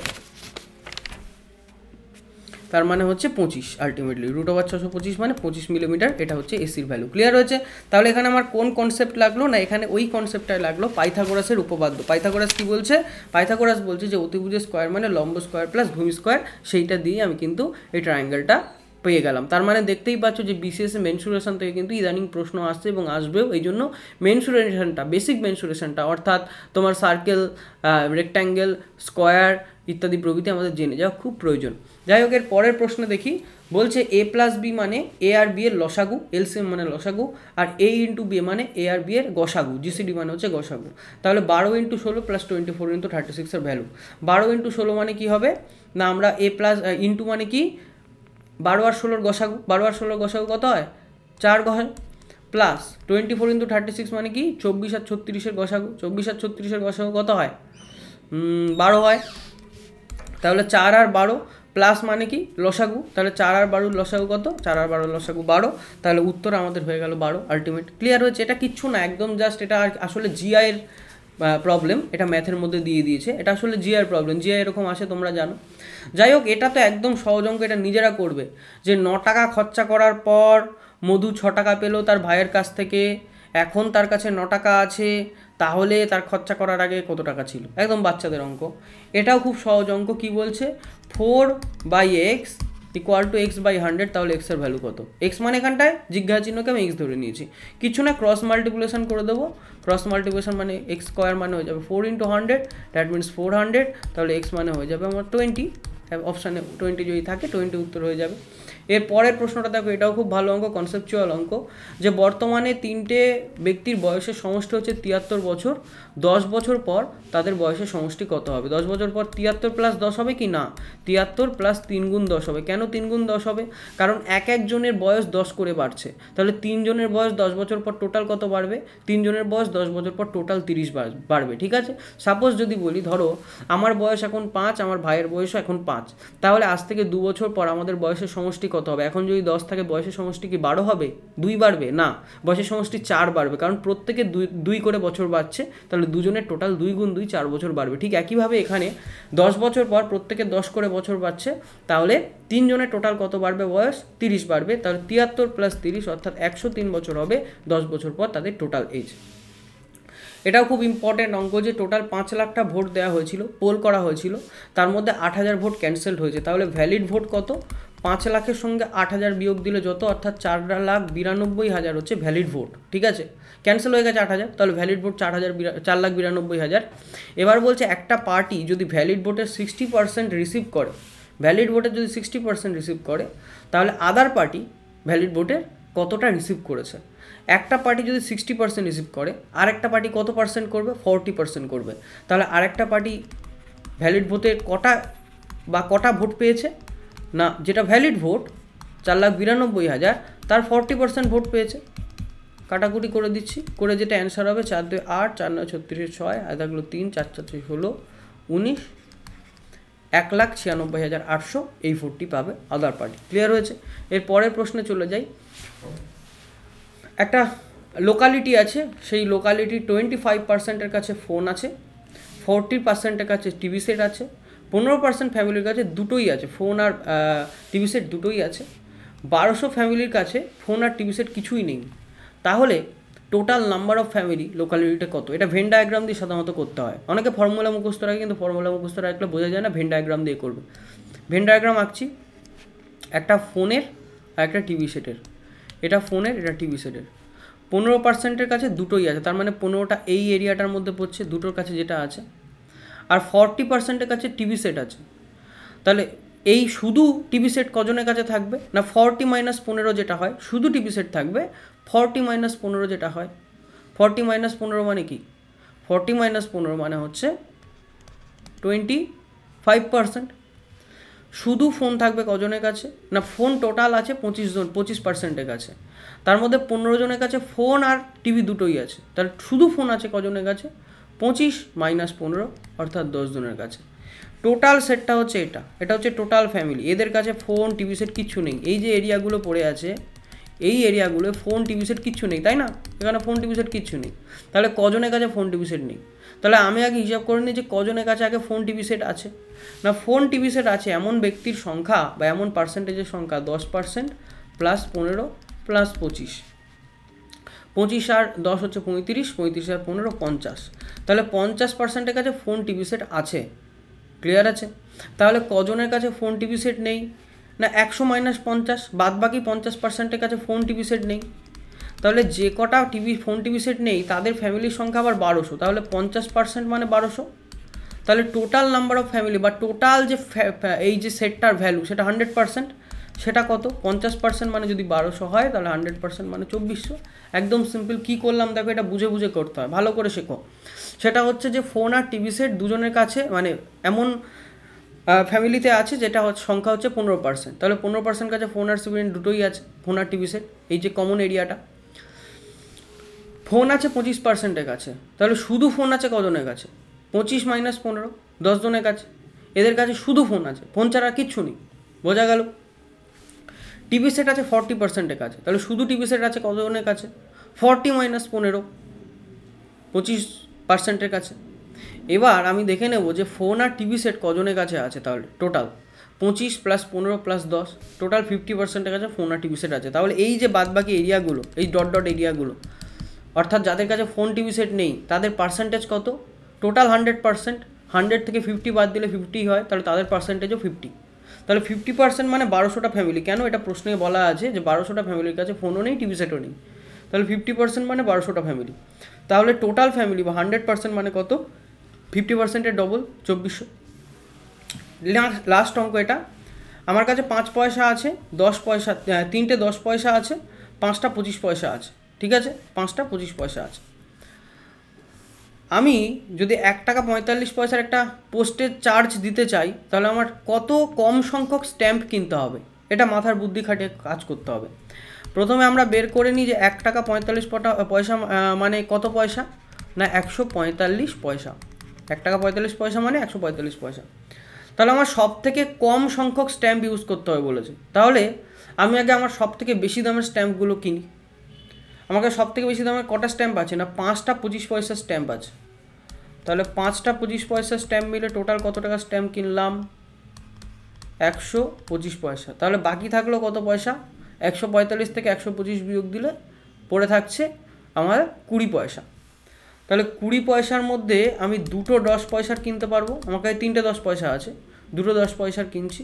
তার মানে হচ্ছে 25, আলটিমেটলি √625 মানে 25 মিলিমিটার, এটা হচ্ছে এসির ভ্যালু। ক্লিয়ার হয়েছে? তাহলে এখানে আমার কোন কনসেপ্ট লাগলো না, এখানে ওই কনসেপ্টটাই লাগলো, পাইথাগোরাসের উপপাদ্য। পাইথাগোরাস কি বলছে, পাইথাগোরাস বলছে যে অতিভুজের স্কোয়ার মানে লম্ব স্কোয়ার প্লাস ভূমি স্কোয়ার, সেইটা দিয়ে আমি কিন্তু এই ট্রায়াঙ্গেলটা পেয়ে গেলাম। তার মানে দেখতেই পাচ্ছ যে বিসিএসে মেনসুরেশন থেকে কিন্তু ইদানিং প্রশ্ন আসছে এবং আসবেও, এই জন্য মেনসুরেশনটা, বেসিক মেনসুরেশনটা, অর্থাৎ তোমার সার্কেল, রেক্ট্যাঙ্গেল, স্কোয়ার ইত্যাদি প্রভৃতি আমাদের জেনে যাওয়া খুব প্রয়োজন। যাই হোক, এর পরের প্রশ্ন দেখি, বলছে a + b মানে a আর b এর লসাগু, এলসিএম মানে লসাগু, আর a × b মানে a আর b এর গসাগু, জিসিডি মানে হচ্ছে গসাগু। তাহলে 12 × 16 + 24 × 36 এর ভ্যালু, 12 × 16 মানে কি হবে না, আমরা a প্লাস ইন্টু মানে কি 12 আর 16 গসাগু, 12 আর 16 গসাগু কত হয় 4 হয়, প্লাস 24 × 36 মানে কি 24 আর 36 এর গসাগু, 24 আর 36 এর গসাগু কত হয় 12 হয়। তাহলে 4 আর 12 প্লাস মানে কি লসাগু, তাহলে 4 আর 12 লসাগু কত, 4 আর 12 লসাগু 12, তাহলে উত্তর আমাদের হয়ে গেল 12 আলটিমেট। ক্লিয়ার হয়েছে? এটা কিচ্ছু না, একদম জাস্ট এটা আসলে জিআই এর প্রবলেম, এটা ম্যাথের মধ্যে দিয়ে দিয়েছে, এটা আসলে জিআই এর প্রবলেম, জিআই এরকম আসে তোমরা জানো। যাই হোক, এটা তো একদম সহজ অঙ্ক, এটা নিজেরা করবে, যে 9 টাকা খরচা করার পর মধু 6 টাকা পেলো তার ভাইয়ের কাছ থেকে, এখন তার কাছে 9 টাকা আছে, তাহলে তার খরচা করার আগে কত টাকা ছিল, একদম বাচ্চাদের অঙ্ক। এটাও খুব সহজ অঙ্ক, কি বলছে 4/x = x/100, তাহলে x এর ভ্যালু কত, x মানে এখানটায় জিজ্ঞাসা চিহ্নকে আমি x ধরে নিয়েছি, কিছু না, ক্রস মাল্টিপ্লিকেশন করে দেবো, ক্রস মাল্টিপ্লিকেশন মানে x স্কোয়ার মানে হয়ে যাবে 4 × 100, দ্যাট মিনস 400, তাহলে x মানে হয়ে যাবে আমার 20, অপশানে 20 যদি থাকে 20 উত্তর হয়ে যাবে। এর পরের প্রশ্নটা দেখো, এটাও খুব ভালো অঙ্ক, কনসেপচুয়াল অঙ্ক, যে বর্তমানে 3টে ব্যক্তির বয়সের সমষ্টি হচ্ছে 73 বছর, 10 বছর পর তাদের বয়সের সমষ্টি কত হবে? 10 বছর পর 73 + 10 হবে কি না, 73 + 3 × 10 হবে। কেন 3 × 10 হবে? কারণ একজনের বয়স 10 করে বাড়ছে, তাহলে 3 জনের বয়স 10 বছর পর টোটাল কত বাড়বে, 3 জনের বয়স 10 বছর পর টোটাল 30 বাড়বে, ঠিক আছে। সাপোজ যদি বলি, ধরো আমার বয়স এখন 5, আমার ভাইয়ের বয়সও এখন 5, তাহলে আজ থেকে 2 বছর পর আমাদের বয়সের সমষ্টি কত হবে? এখন যদি 10 থাকে বয়সের সমষ্টি কি 12 হবে, 2 বাড়বে না, বয়সের সমষ্টি 4 বাড়বে, কারণ প্রত্যেকে 2 করে বছর বাড়ছে, তাহলে দুজনের টোটাল 2 × 2 4 বছর বাড়বে। ঠিক একইভাবে এখানে 10 বছর পর প্রত্যেকে 10 করে বছর বাড়ছে, তাহলে 3 জনের টোটাল কত বাড়বে, বয়স 30 বাড়বে, তাহলে 73 + 30 অর্থাৎ 103 বছর হবে 10 বছর পর তাদের টোটাল এজ। এটাও খুব ইম্পর্টেন্ট অঙ্ক, যে টোটাল 5 লাখটা ভোট দেওয়া হয়েছিল, পোল করা হয়েছিল, তার মধ্যে 8000 ভোট ক্যান্সেলড হয়েছে, তাহলে ভ্যালিড ভোট কত, 5 লাখের সঙ্গে 8000 বিয়োগ দিলে যত, অর্থাৎ 4,92,000 হচ্ছে ভ্যালিড ভোট, ঠিক আছে, ক্যান্সেল হয়ে গেছে 8000, তাহলে ভ্যালিড ভোট 4,92,000। এবার বলছে একটা পার্টি যদি ভ্যালিড ভোটের 60% রিসিভ করে, ভ্যালিড ভোটের যদি 60% রিসিভ করে, তাহলে আদার পার্টি ভ্যালিড ভোটের কতটা রিসিভ করেছে। একটা পার্টি যদি 60% রিসিভ করে, আরেকটা পার্টি কত পার্সেন্ট করবে, 40% করবে, তাহলে আরেকটা পার্টি ভ্যালিড ভোটে কটা ভোট পেয়েছে না, যেটা ভ্যালিড ভোট 4,92,000, তার 40% ভোট পেয়েছে। কাটাকুটি করে দিচ্ছি, করে যেটা অ্যান্সার হবে 4 2 8, 4 9 36 6, আর থাকলো 3 4 4 16 19, 1,96,800, এই ভোটটি পাবে আদার পার্টি। ক্লিয়ার হয়েছে? এর পরের প্রশ্নে চলে যাই। একটা লোকালিটি আছে, সেই লোকালিটি 25%-এর কাছে ফোন আছে, 40%-এর কাছে টিভি সেট আছে, 15% ফ্যামিলির কাছে দুটোই আছে, ফোন আর টিভি সেট দুটোই আছে, 1200 ফ্যামিলির কাছে ফোন আর টিভি সেট কিছুই নেই, তাহলে টোটাল নাম্বার অফ ফ্যামিলি লোকালিটিতে কত? এটা ভেন ডায়াগ্রাম দিয়ে সাধারণত করতে হয়। অনেকে ফর্মুলা মুখস্থ রাখে, কিন্তু ফর্মুলা মুখস্থ রাখলে বোঝা যায় না, ভেন ডায়াগ্রাম দিয়ে করবে। ভেন ডায়াগ্রাম আঁকছি একটা ফোনের আর একটা টিভি সেটের। এটা ফোনের, এটা টিভি সেটের। 15%-এর কাছে দুটোই আছে, তার মানে 15টা এই এরিয়াটার মধ্যে পড়ছে, দুটোর কাছে যেটা আছে। আর 40%-এর কাছে টিভি সেট আছে। তাহলে এই শুধু টিভি সেট কজনের কাছে থাকবে না? 40 - 15 যেটা হয়, শুধু টিভি সেট থাকবে 40 - 15 যেটা হয়। 40 - 15 মানে কি? 40 - 15 মানে হচ্ছে 25%। শুধু ফোন থাকবে কজনের কাছে না? ফোন টোটাল আছে 25%-এর কাছে, তার মধ্যে 15 জনের কাছে ফোন আর টিভি দুটোই আছে। তাহলে শুধু ফোন আছে কজনের কাছে? 25 - 15 অর্থাৎ 10 জনের কাছে। টোটাল সেটটা হচ্ছে এটা, এটা হচ্ছে টোটাল ফ্যামিলি। এদের কাছে ফোন টিভি সেট কিচ্ছু নেই। এই যে এরিয়াগুলো পড়ে আছে, এই এরিয়াগুলো ফোন টিভি সেট কিচ্ছু নেই, তাই না? এখানে ফোন টিভি সেট কিচ্ছু নেই। তাহলে কজনের কাছে ফোন টিভি সেট নেই? তাহলে আমি আগে হিসাব করে নিই যে কজনের কাছে আগে ফোন টিভি সেট আছে। না, ফোন টিভি সেট আছে এমন ব্যক্তির সংখ্যা বা এমন পার্সেন্টেজের সংখ্যা 10% প্লাস 15 প্লাস 25। 25 আর 10 হচ্ছে 35, 35 আর 15 50। তাহলে 50%-এর কাছে ফোন টিভি সেট আছে। ক্লিয়ার আছে? তাহলে কজনের কাছে ফোন টিভি সেট নেই? না 100 - 50, বাদ বাকি 50%-এর কাছে ফোন টিভি সেট নেই। তাহলে যে কটা ফোন টিভি সেট নেই তাদের ফ্যামিলির সংখ্যা আবার 1200, তাহলে 50% মানে 1200। তাহলে টোটাল নাম্বার অফ ফ্যামিলি বা টোটাল যে এই যে সেটটার ভ্যালু সেটা 100%, সেটা কত? 50% মানে যদি 1200 হয়, তাহলে 100% মানে 2400। একদম সিম্পল। কী করলাম দেখো, এটা বুঝে বুঝে করতে হয়, ভালো করে শেখো। সেটা হচ্ছে যে ফোন আর টিভি সেট দুজনের কাছে মানে এমন ফ্যামিলিতে আছে যেটা সংখ্যা হচ্ছে 15%। তাহলে 15% কাছে ফোন আর টিভি দুটোই আছে, ফোন আর টিভি সেট, এই যে কমন এরিয়াটা। ফোন আছে 25%-এর কাছে, তাহলে শুধু ফোন আছে কজনের কাছে? 25 - 15 10 জনের কাছে। এদের কাছে শুধু ফোন আছে, ফোন ছাড়া কিচ্ছু নেই। বোঝা গেল? টিভি সেট আছে 40%-এর কাছে, তাহলে শুধু টিভি সেট আছে কজনের কাছে? 40 - 15 25%-এর কাছে। এবার আমি দেখে নেব যে ফোন আর টিভি সেট কজনের কাছে আছে। তাহলে টোটাল 25 প্লাস 15 প্লাস 10, টোটাল 50%-এর কাছে ফোন আর টিভি সেট আছে। তাহলে এই যে বাদবাকি এরিয়াগুলো, এই ডট ডট এরিয়াগুলো, অর্থাৎ যাদের কাছে ফোন টিভি সেট নেই তাদের পার্সেন্টেজ কত? টোটাল 100%। 100 থেকে 50 বাদ দিলে 50 হয়, তাহলে তাদের পার্সেন্টেজও 50। তাহলে 50% মানে 1200টা ফ্যামিলি। কেন? এটা প্রশ্নে বলা আছে যে 1200টা ফ্যামিলির কাছে ফোনও নেই, টিভি সেটও নেই। তাহলে 50% মানে 1200টা ফ্যামিলি। তাহলে টোটাল ফ্যামিলি বা 100% মানে কত? 50%-এর ডবল, 2400। লাস্ট অঙ্ক এটা। আমার কাছে 5 পয়সা আছে, 10 পয়সা, 3টে 10 পয়সা আছে, 5টা 25 পয়সা আছে। ঠিক আছে, 5টা 25 পয়সা আছে। আমি যদি 1 টাকা 45 পয়সার একটা পোস্টের চার্জ দিতে চাই, তাহলে আমার কত কম সংখ্যক স্ট্যাম্প কিনতে হবে? এটা মাথার বুদ্ধি খাটিয়ে কাজ করতে হবে। প্রথমে আমরা বের করে নিই যে 1 টাকা 45 পয়সা মানে কত পয়সা? না 145 পয়সা। 1 টাকা 45 পয়সা মানে 145 পয়সা। তাহলে আমার সব থেকে কম সংখ্যক স্ট্যাম্প ইউজ করতে হবে বলেছে। তাহলে আমি আগে আমার সব থেকে বেশি দামের স্ট্যাম্পগুলো কিনি। আমাকে সব থেকে বেশি দামের কটা স্ট্যাম্প আছে? না 5টা 25 পয়সার স্ট্যাম্প আছে। তাহলে 5টা 25 পয়সার স্ট্যাম্প মিলে টোটাল কত টাকা স্ট্যাম্প কিনলাম? 125 পয়সা। তাহলে বাকি থাকলো কত পয়সা? 145 থেকে 125 বিয়োগ দিলে পড়ে থাকছে আমার 20 পয়সা। তাহলে 20 পয়সার মধ্যে আমি দুটো 10 পয়সার কিনতে পারবো। আমার কাছে 3টে 10 পয়সা আছে, দুটো 10 পয়সার কিনছি।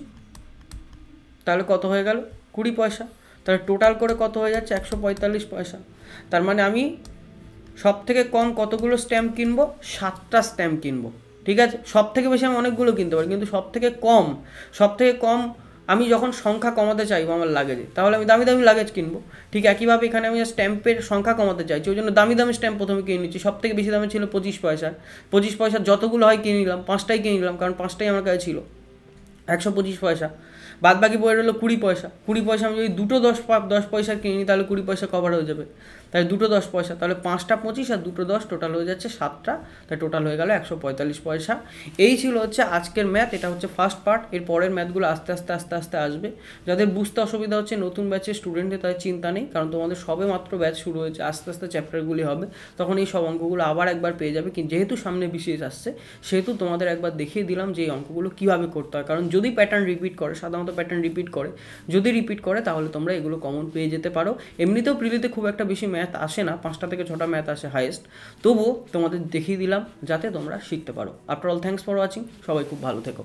তাহলে কত হয়ে গেল? 20 পয়সা। তাহলে টোটাল করে কত হয়ে যাচ্ছে? 145 পয়সা। তার মানে আমি সব থেকে কম কতগুলো স্ট্যাম্প কিনবো? 7টা স্ট্যাম্প কিনবো। ঠিক আছে, সব থেকে বেশি আমি অনেকগুলো কিনতে পারি, কিন্তু সব থেকে কম আমি যখন সংখ্যা কমাতে চাইবো আমার লাগেজে, তাহলে আমি দামি দামি লাগেজ কিনবো। ঠিক একইভাবে এখানে আমি স্ট্যাম্পের সংখ্যা কমাতে চাইছি, ওই জন্য দামি দামি স্ট্যাম্প প্রথমে কিনে নিচ্ছি। সব থেকে বেশি দামে ছিল 25 পয়সার। 25 পয়সার যতগুলো হয় কিনে নিলাম, 5টাই কিনে নিলাম, কারণ 5টাই আমার কাছে ছিল। 125 পয়সা। বাদ বাকি পড়ে রইলো 20 পয়সা। 20 পয়সা আমি যদি দুটো 10 পয়সা কিনি, তাহলে 20 পয়সা কভার হয়ে যাবে। তাহলে দুটো 10 পয়সা, তাহলে 5টা 25 আর দুটো 10, টোটাল হয়ে যাচ্ছে 7টা। তাই টোটাল হয়ে গেল 145 পয়সা। এই ছিল হচ্ছে আজকের ম্যাথ। এটা হচ্ছে ফার্স্ট পার্ট। এর পরের ম্যাথগুলো আস্তে আস্তে আসবে। যাদের বুঝতে অসুবিধা হচ্ছে নতুন ব্যাচের স্টুডেন্টদের, তাদের চিন্তা নেই, কারণ তোমাদের সবে মাত্র ব্যাচ শুরু হয়েছে। আস্তে আস্তে চ্যাপ্টারগুলি হবে, তখন এই সব অঙ্কগুলো আবার একবার পেয়ে যাবে। কিন্তু যেহেতু সামনে বিশেষ আসছে, সেহেতু তোমাদের একবার দেখিয়ে দিলাম যে এই অঙ্কগুলো কীভাবে করতে হয়। কারণ যদি প্যাটার্ন রিপিট করে, সাধারণত প্যাটার্ন রিপিট করে। যদি রিপিট করে তাহলে তোমরা এগুলো কমন পেয়ে যেতে পারো। এমনিতেও প্রিলিতে খুব একটা বেশি ম্যাথ আসে না, 5টা থেকে 6টা ম্যাথ আসে হাইয়েস্ট, তবুও তোমাদের দেখিয়ে দিলাম যাতে তোমরা শিখতে পারো। After all thanks for watching, সবাই খুব ভালো থেকো।